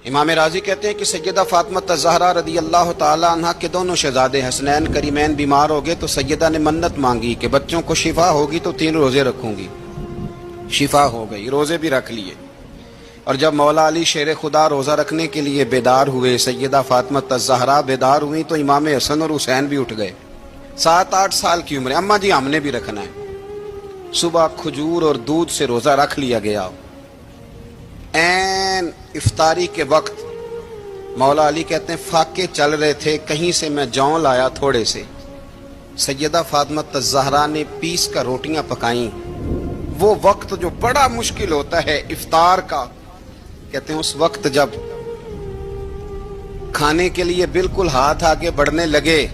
امام راضی کہتے ہیں کہ سیدہ فاطمہ الزہرا رضی اللہ تعالی عنہ کے دونوں شہزادے حسنین کریمین بیمار ہو گئے تو سیدہ نے منت مانگی کہ بچوں کو شفا ہوگی تو 3 روزے رکھوں گی۔ شفا ہو گئی، روزے بھی رکھ لیے۔ اور جب مولا علی شیر خدا روزہ رکھنے کے لیے بیدار ہوئے، سیدہ فاطمہ الزہرا بیدار ہوئی تو امام حسن اور حسین بھی اٹھ گئے۔ 7-8 سال کی عمر، اماں جی ہم نے بھی رکھنا ہے۔ صبح کھجور اور دودھ سے روزہ رکھ لیا گیا۔ این افطاری کے وقت مولا علی کہتے ہیں فاقے چل رہے تھے، کہیں سے میں جوں لایا تھوڑے سے۔ سیدہ فاطمہ الزہرا نے پیس کر روٹیاں پکائیں۔ وہ وقت جو بڑا مشکل ہوتا ہے افطار کا، کہتے ہیں اس وقت جب کھانے کے لیے بالکل ہاتھ آگے بڑھنے لگے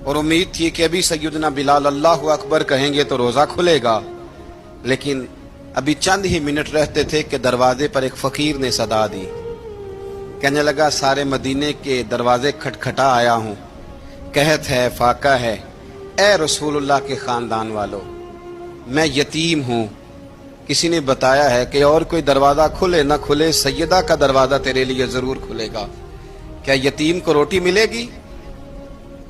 اور امید تھی کہ ابھی سیدنا بلال اللہ اکبر کہیں گے تو روزہ کھلے گا، لیکن ابھی چند ہی منٹ رہتے تھے کہ دروازے پر ایک فقیر نے صدا دی۔ کہنے لگا سارے مدینے کے دروازے کھٹکھٹا آیا ہوں، قحط ہے، فاقہ ہے، اے رسول اللہ کے خاندان والو، میں یتیم ہوں، کسی نے بتایا ہے کہ اور کوئی دروازہ کھلے نہ کھلے سیدہ کا دروازہ تیرے لیے ضرور کھلے گا، کیا یتیم کو روٹی ملے گی؟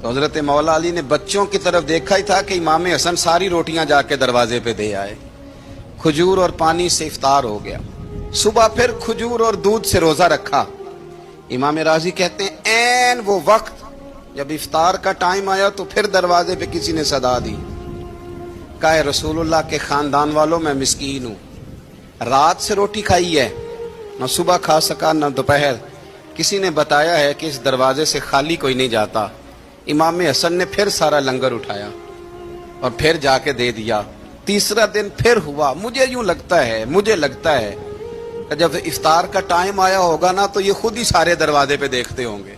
تو حضرت مولا علی نے بچوں کی طرف دیکھا ہی تھا کہ امام حسن ساری روٹیاں جا کے دروازے پہ دے آئے۔ کھجور اور پانی سے افطار ہو گیا۔ صبح پھر کھجور اور دودھ سے روزہ رکھا۔ امام راضی کہتے ہیں این وہ وقت جب افطار کا ٹائم آیا تو پھر دروازے پہ کسی نے صدا دی، کہا اے رسول اللہ کے خاندان والوں میں مسکین ہوں، رات سے روٹی کھائی ہے، نہ صبح کھا سکا نہ دوپہر، کسی نے بتایا ہے کہ اس دروازے سے خالی کوئی نہیں جاتا۔ امام حسن نے پھر سارا لنگر اٹھایا اور پھر جا کے دے دیا۔ تیسرا دن پھر ہوا۔ مجھے لگتا ہے کہ جب افطار کا ٹائم آیا ہوگا نا تو یہ خود ہی سارے دروازے پہ دیکھتے ہوں گے،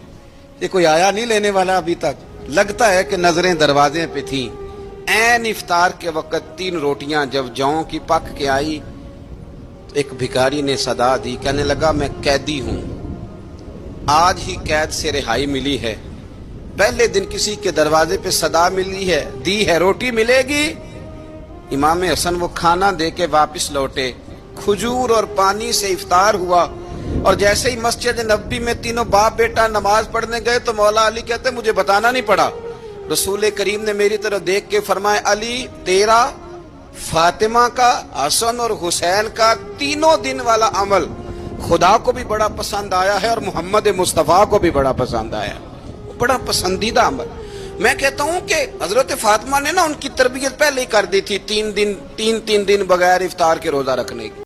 یہ کوئی آیا نہیں لینے والا ابھی تک، لگتا ہے کہ نظریں دروازے پہ تھیں۔ این افطار کے وقت 3 روٹیاں جب جوں کی پک کے آئی تو ایک بھکاری نے صدا دی، کہنے لگا میں قیدی ہوں، آج ہی قید سے رہائی ملی ہے، پہلے دن کسی کے دروازے پہ صدا ملی ہے، دی ہے روٹی ملے گی۔ امام حسن وہ کھانا دے کے واپس لوٹے، کھجور اور پانی سے افطار ہوا، اور جیسے ہی مسجد نبوی میں تینوں باپ بیٹا نماز پڑھنے گئے تو مولا علی کہتے مجھے بتانا نہیں پڑا، رسول کریم نے میری طرف دیکھ کے فرمایا علی تیرا، فاطمہ کا، حسن اور حسین کا 3 دن والا عمل خدا کو بھی بڑا پسند آیا ہے اور محمد مصطفیٰ کو بھی بڑا پسند آیا، بڑا پسندیدہ عمل۔ میں کہتا ہوں کہ حضرت فاطمہ نے نا ان کی تربیت پہلے ہی کر دی تھی، 3 دن بغیر افطار کے روزہ رکھنے کی۔